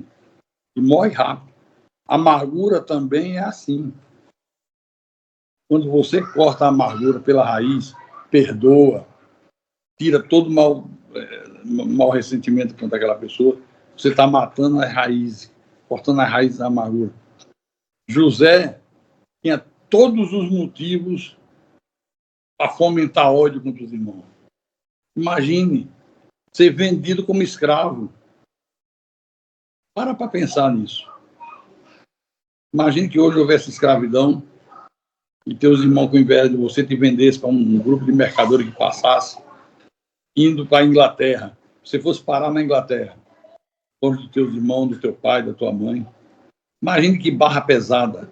E morre rápido. A amargura também é assim. Quando você corta a amargura pela raiz, perdoa, tira todo o mau ressentimento contra aquela pessoa, você está matando as raízes, cortando as raízes da amargura. José tinha todos os motivos para fomentar ódio contra os irmãos. Imagine ser vendido como escravo. Para pensar nisso. Imagine que hoje houvesse escravidão e teus irmãos, com inveja de você, te vendesse para um grupo de mercadores que passasse, indo para a Inglaterra. Se você fosse parar na Inglaterra, longe dos teus irmãos, do teu pai, da tua mãe. Imagine que barra pesada.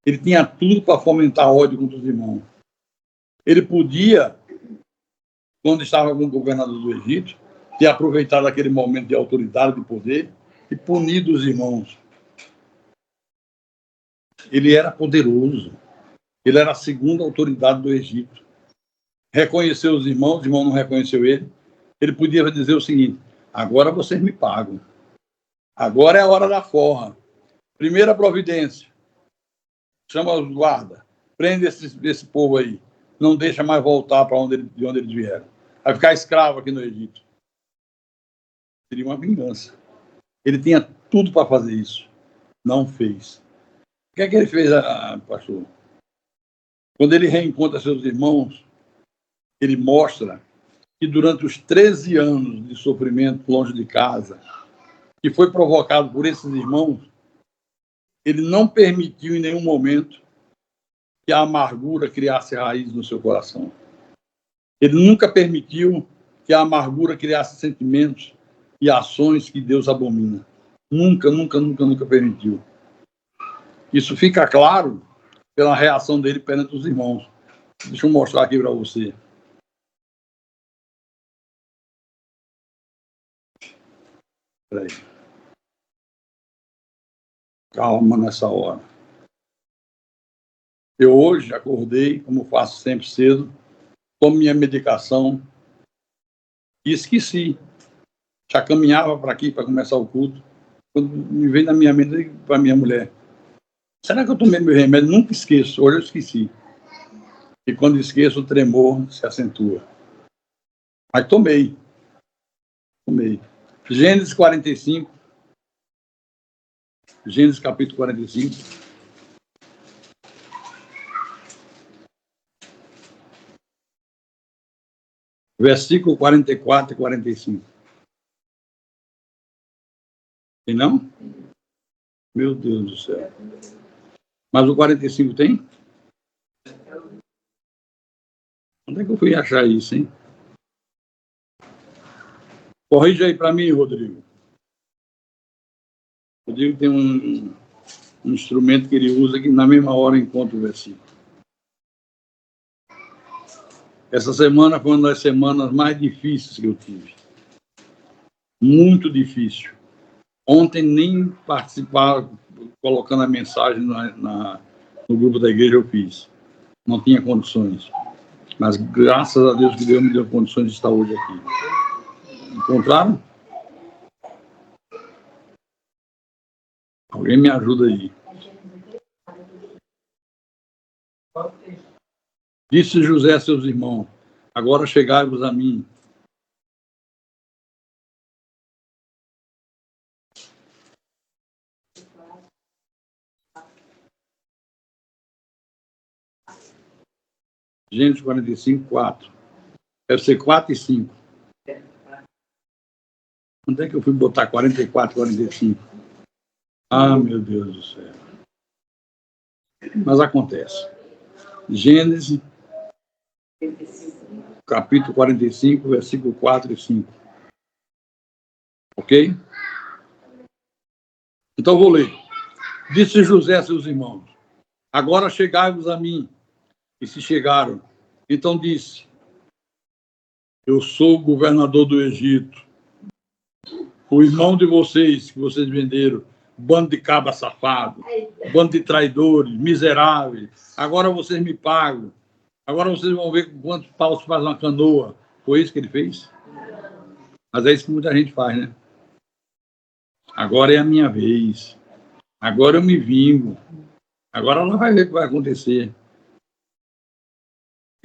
Ele tinha tudo para fomentar ódio contra os irmãos. Ele podia, quando estava como governador do Egito, ter aproveitado aquele momento de autoridade, de poder, e punido os irmãos. Ele era poderoso. Ele era a segunda autoridade do Egito. Reconheceu os irmãos não reconheceu ele. Ele podia dizer o seguinte: agora vocês me pagam. Agora é a hora da forra. Primeira providência. Chama os guardas. Prende esse povo aí. Não deixa mais voltar para de onde eles vieram. Vai ficar escravo aqui no Egito. Seria uma vingança. Ele tinha tudo para fazer isso. Não fez. O que é que ele fez, pastor? Quando ele reencontra seus irmãos, ele mostra que durante os 13 anos de sofrimento longe de casa, que foi provocado por esses irmãos, ele não permitiu em nenhum momento que a amargura criasse raiz no seu coração. Ele nunca permitiu que a amargura criasse sentimentos e ações que Deus abomina. Nunca, nunca, nunca, nunca permitiu. Isso fica claro pela reação dele perante os irmãos. Deixa eu mostrar aqui para você. Espera aí. Calma nessa hora. Eu hoje acordei, como faço sempre cedo, tomo minha medicação e esqueci. Já caminhava para aqui para começar o culto. Quando me veio na minha mente, para minha mulher: será que eu tomei meu remédio? Nunca esqueço. Hoje eu esqueci. E quando esqueço, o tremor se acentua. Mas tomei. Gênesis 45. Gênesis capítulo 45. Versículo 44 e 45. Tem não? Meu Deus do céu. Mas o 45 tem? Onde é que eu fui achar isso, hein? Corrija aí para mim, Rodrigo. Rodrigo tem um instrumento que ele usa que na mesma hora encontra o versículo. Essa semana foi uma das semanas mais difíceis que eu tive. Muito difícil. Ontem nem participar, colocando a mensagem no grupo da igreja eu fiz. Não tinha condições. Mas graças a Deus que Deus me deu condições de estar hoje aqui. Encontraram? Alguém me ajuda aí. Disse José a seus irmãos: agora chegai-vos a mim. Gênesis 45, 4. Deve ser 4 e 5. Onde é que eu fui botar 44, 45? Ah, meu Deus do céu. Mas acontece. Gênesis, capítulo 45, versículo 4 e 5. Ok? Então vou ler. Disse José a seus irmãos: agora chegai-vos a mim. E se chegaram. Então disse: eu sou o governador do Egito, o irmão de vocês, que vocês venderam, bando de cabra safado, bando de traidores, miseráveis. Agora vocês me pagam. Agora vocês vão ver quantos paus faz uma canoa. Foi isso que ele fez? Mas é isso que muita gente faz, né? Agora é a minha vez. Agora eu me vingo. Agora ela vai ver o que vai acontecer.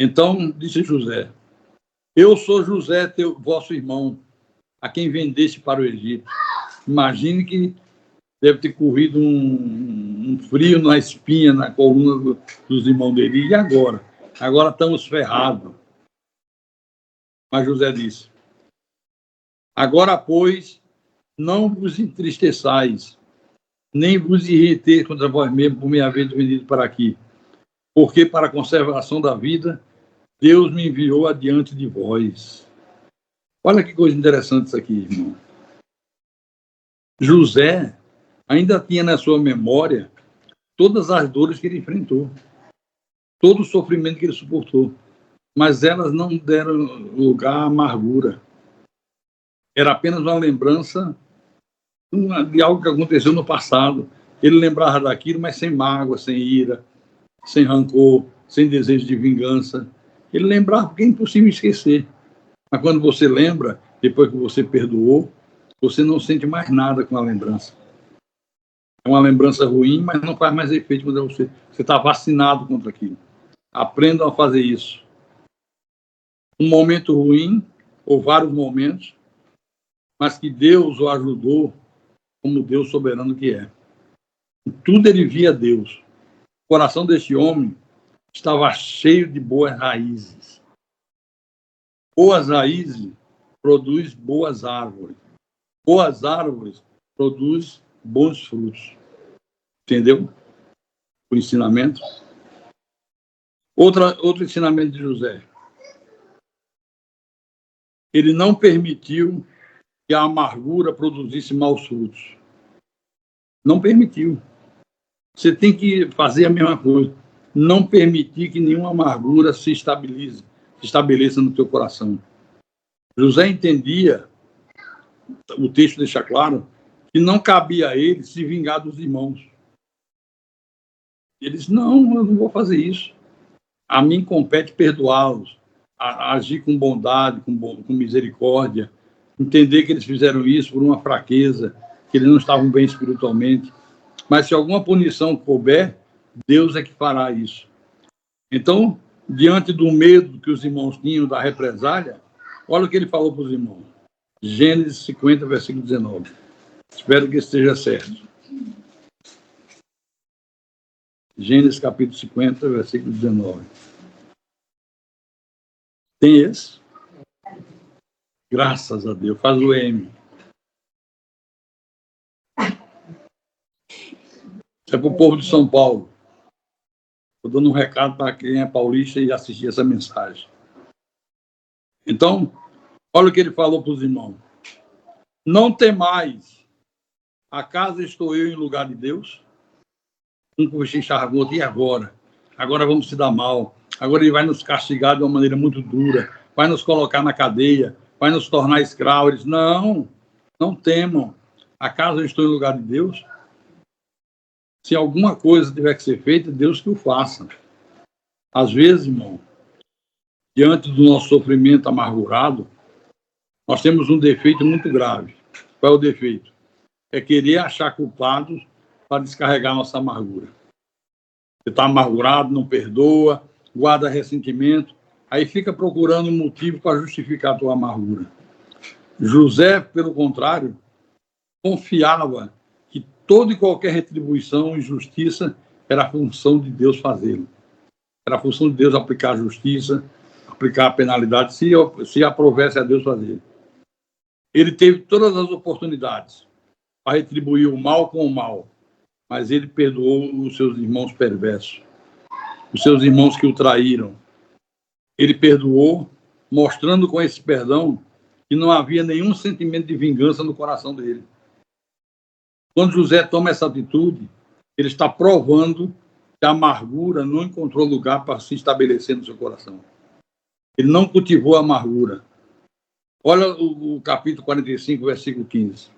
Então, disse José: eu sou José, vosso irmão, a quem vendeste para o Egito. Imagine que deve ter corrido um frio na espinha, na coluna dos irmãos dele. E agora? Agora estamos ferrados. Mas José disse: agora, pois, não vos entristeçais, nem vos irriteis contra vós mesmos por me haver vendido para aqui, porque para a conservação da vida Deus me enviou adiante de vós. Olha que coisa interessante isso aqui, irmão. José ainda tinha na sua memória todas as dores que ele enfrentou, todo o sofrimento que ele suportou, mas elas não deram lugar à amargura. Era apenas uma lembrança de algo que aconteceu no passado. Ele lembrava daquilo, mas sem mágoa, sem ira, sem rancor, sem desejo de vingança. Ele lembrava porque é impossível esquecer. Mas quando você lembra, depois que você perdoou, você não sente mais nada com a lembrança. É uma lembrança ruim, mas não faz mais efeito quando você está vacinado contra aquilo. Aprendam a fazer isso. Um momento ruim, ou vários momentos, mas que Deus o ajudou como Deus soberano que é. Em tudo ele via Deus. O coração deste homem estava cheio de boas raízes. Boas raízes produzem boas árvores. Boas árvores produzem bons frutos. Entendeu? O ensinamento. Outro ensinamento de José. Ele não permitiu que a amargura produzisse maus frutos. Não permitiu. Você tem que fazer a mesma coisa. Não permitir que nenhuma amargura se estabeleça no teu coração. José entendia, o texto deixa claro, que não cabia a ele se vingar dos irmãos. Ele disse, não, eu não vou fazer isso. A mim compete perdoá-los, agir com bondade, com misericórdia, entender que eles fizeram isso por uma fraqueza, que eles não estavam bem espiritualmente. Mas se alguma punição couber, Deus é que fará isso. Então, diante do medo que os irmãos tinham da represália, olha o que ele falou para os irmãos. Gênesis 50, versículo 19. Espero que esteja certo. Gênesis capítulo 50, versículo 19. Tem esse? Graças a Deus. Faz o M. É para o povo de São Paulo. Estou dando um recado para quem é paulista e assistir essa mensagem. Então, olha o que ele falou para os irmãos. Não temais. Acaso estou eu em lugar de Deus? Um cochicharroto, e agora? Agora vamos se dar mal. Agora ele vai nos castigar de uma maneira muito dura. Vai nos colocar na cadeia. Vai nos tornar escravos. Eles, não temam. Acaso eu estou em lugar de Deus? Se alguma coisa tiver que ser feita, Deus que o faça. Às vezes, irmão, diante do nosso sofrimento amargurado, nós temos um defeito muito grave. Qual é o defeito? É querer achar culpados para descarregar nossa amargura. Você está amargurado, não perdoa, guarda ressentimento, aí fica procurando um motivo para justificar a tua amargura. José, pelo contrário, confiava que toda e qualquer retribuição e justiça era a função de Deus fazê-lo. Era a função de Deus aplicar a justiça, aplicar a penalidade, se aprovesse a Deus fazer. Ele teve todas as oportunidades para retribuir o mal com o mal, mas ele perdoou os seus irmãos perversos, os seus irmãos que o traíram. Ele perdoou, mostrando com esse perdão que não havia nenhum sentimento de vingança no coração dele. Quando José toma essa atitude, ele está provando que a amargura não encontrou lugar para se estabelecer no seu coração. Ele não cultivou a amargura. Olha o capítulo 45, versículo 15.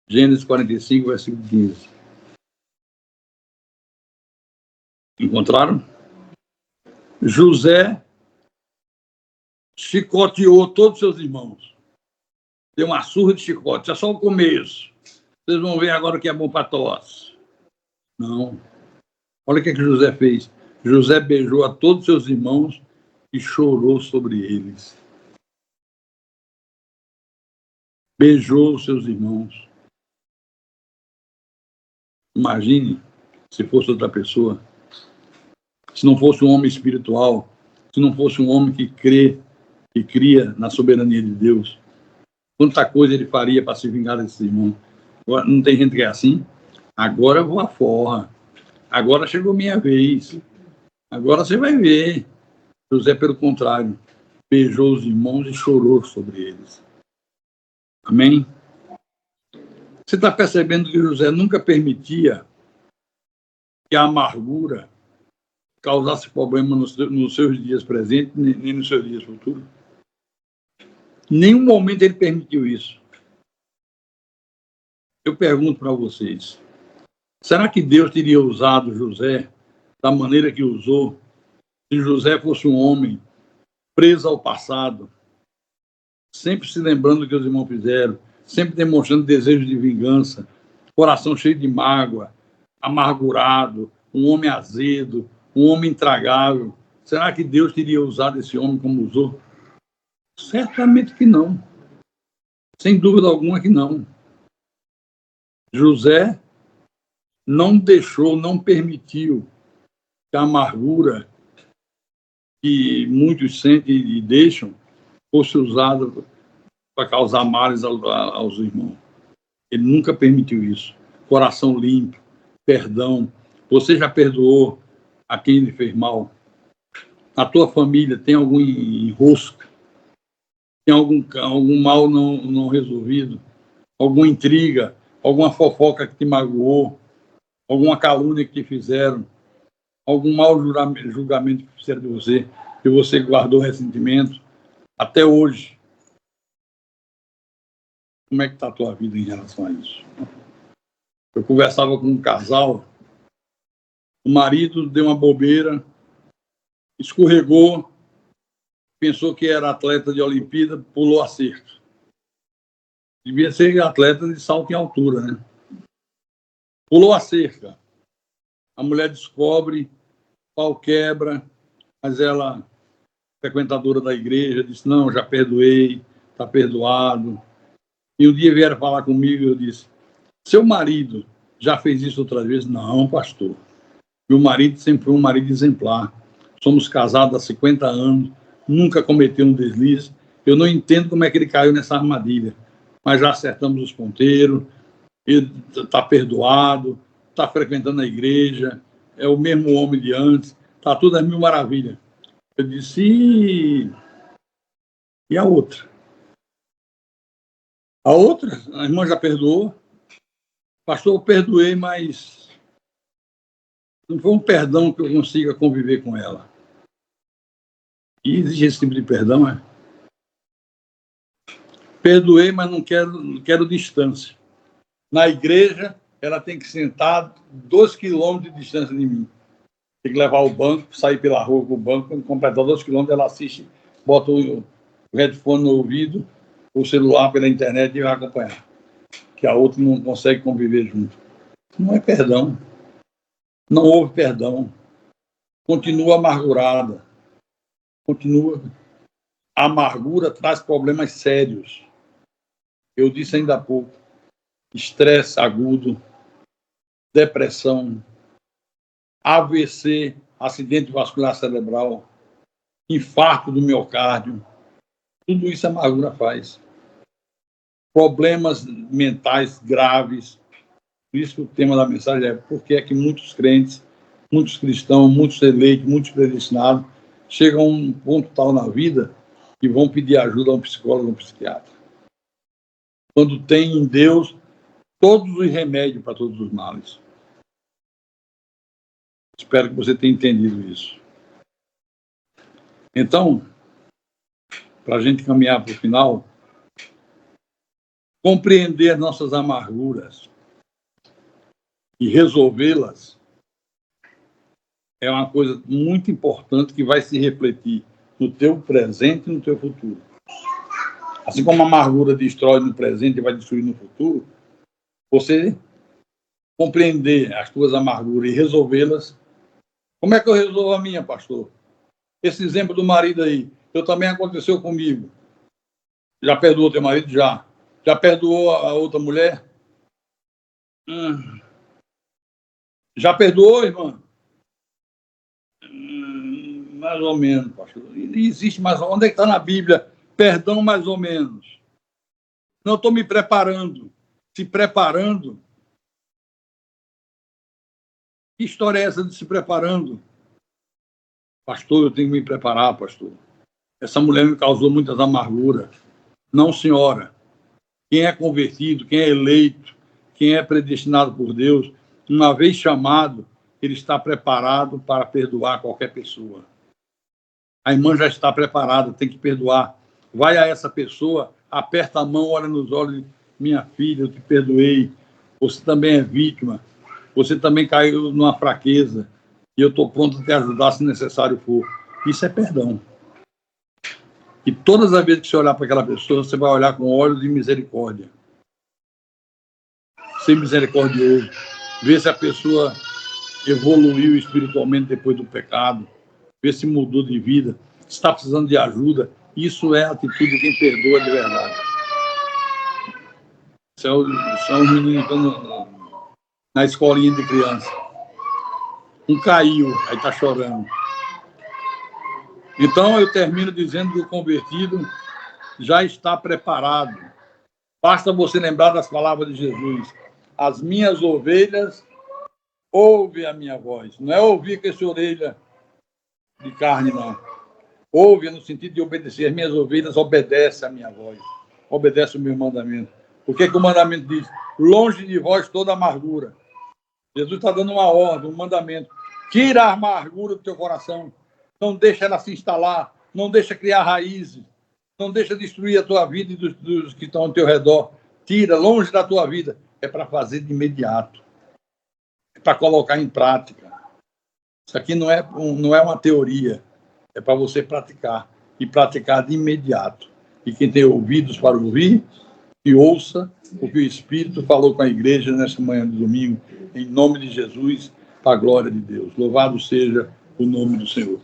Gênesis 45, versículo 15. Encontraram? José chicoteou todos os seus irmãos. Deu uma surra de chicote. É só o começo. Vocês vão ver agora o que é bom para tosse. Não. Olha o que José fez. José beijou a todos os seus irmãos e chorou sobre eles. Beijou os seus irmãos. Imagine se fosse outra pessoa. Se não fosse um homem espiritual, se não fosse um homem que crê, que cria na soberania de Deus, quanta coisa ele faria para se vingar desses irmãos. Agora, não tem gente que é assim? Agora eu vou à forra. Agora chegou minha vez. Agora você vai ver. José, pelo contrário, beijou os irmãos e chorou sobre eles. Amém? Você está percebendo que José nunca permitia que a amargura causasse problema nos seus dias presentes, nem nos seus dias futuros? Em nenhum momento ele permitiu isso. Eu pergunto para vocês, será que Deus teria usado José da maneira que usou se José fosse um homem preso ao passado, sempre se lembrando do que os irmãos fizeram, sempre demonstrando desejo de vingança, coração cheio de mágoa, amargurado, um homem azedo, um homem intragável? Será que Deus teria usado esse homem como usou? Certamente que não. Sem dúvida alguma que não. José não deixou, não permitiu que a amargura que muitos sentem e deixam fosse usada para causar males aos irmãos. Ele nunca permitiu isso. Coração limpo, perdão. Você já perdoou a quem lhe fez mal? na tua família tem algum enrosco, tem algum mal não resolvido, alguma intriga, alguma fofoca que te magoou, alguma calúnia que te fizeram, algum mau julgamento que fizeram de você, que você guardou ressentimento, até hoje. Como é que está a tua vida em relação a isso? Eu conversava com um casal, o marido deu uma bobeira, escorregou, pensou que era atleta de Olimpíada, pulou a cerca. Devia ser atleta de salto em altura, né? Pulou a cerca. A mulher descobre, pau quebra, mas ela, frequentadora da igreja, disse, não, já perdoei, está perdoado. E um dia vieram falar comigo e eu disse, seu marido já fez isso outra vez? Não, pastor. Meu marido sempre foi um marido exemplar. Somos casados há 50 anos, nunca cometeu um deslize. Eu não entendo como é que ele caiu nessa armadilha. Mas já acertamos os ponteiros, ele está perdoado, está frequentando a igreja, é o mesmo homem de antes, está tudo a mil maravilha. Eu disse, e a outra? A outra, a irmã já perdoou. Pastor, eu perdoei, mas não foi um perdão que eu consiga conviver com ela. E existe esse tipo de perdão, é? Perdoei, mas não quero distância. Na igreja, ela tem que sentar 2 quilômetros de distância de mim. Tem que levar o banco, sair pela rua com o banco, quando completar 2 quilômetros, ela assiste, bota o headphone no ouvido, o celular pela internet e vai acompanhar. Que a outra não consegue conviver junto. Não é perdão. Não houve perdão. Continua amargurada. Continua. A amargura traz problemas sérios. Eu disse ainda há pouco. Estresse agudo, depressão, AVC, acidente vascular cerebral, infarto do miocárdio. Tudo isso a amargura faz. Problemas mentais graves. Por isso que o tema da mensagem é por que é que muitos crentes, muitos cristãos, muitos eleitos, muitos predestinados, chegam a um ponto tal na vida e vão pedir ajuda a um psicólogo ou um psiquiatra. Quando tem em Deus todos os remédios para todos os males. Espero que você tenha entendido isso. Então, para a gente caminhar para o final, compreender nossas amarguras e resolvê-las é uma coisa muito importante que vai se refletir no teu presente e no teu futuro. Assim como a amargura destrói no presente e vai destruir no futuro, você compreender as tuas amarguras e resolvê-las. Como é que eu resolvo a minha, pastor? Esse exemplo do marido aí, eu também aconteceu comigo. Já perdoou teu marido? Já. Já perdoou a outra mulher? Já perdoou, irmã? Mais ou menos, pastor. E existe mais. Onde é que está na Bíblia? Perdão mais ou menos. Não, estou me preparando. Se preparando. Que história é essa de se preparando? Pastor, eu tenho que me preparar, pastor. Essa mulher me causou muitas amarguras. Não, senhora. Quem é convertido, quem é eleito, quem é predestinado por Deus, uma vez chamado, ele está preparado para perdoar qualquer pessoa. A irmã já está preparada, tem que perdoar. Vai a essa pessoa, aperta a mão, olha nos olhos, minha filha, eu te perdoei. Você também é vítima. Você também caiu numa fraqueza. E eu estou pronto a te ajudar se necessário for. Isso é perdão. E todas as vezes que você olhar para aquela pessoa, você vai olhar com olhos de misericórdia. Ser misericordioso. Ver se a pessoa evoluiu espiritualmente depois do pecado. Ver se mudou de vida. Se está precisando de ajuda. Isso é a atitude de quem perdoa de verdade. São os meninos na escolinha de criança. Um caiu, aí está chorando. Então, eu termino dizendo que o convertido já está preparado. Basta você lembrar das palavras de Jesus. As minhas ovelhas ouvem a minha voz. Não é ouvir com essa orelha de carne, não. Ouve no sentido de obedecer. As minhas ovelhas obedecem a minha voz. Obedece o meu mandamento. O que o mandamento diz? Longe de vós toda amargura. Jesus está dando uma ordem, um mandamento. Tira a amargura do teu coração. Não deixa ela se instalar. Não deixa criar raízes. Não deixa destruir a tua vida e dos que estão ao teu redor. Tira longe da tua vida. É para fazer de imediato. É para colocar em prática. Isso aqui não é uma teoria. É para você praticar. E praticar de imediato. E quem tem ouvidos para ouvir, que ouça o que o Espírito falou com a igreja nessa manhã de domingo. Em nome de Jesus, para a glória de Deus. Louvado seja o nome do Senhor.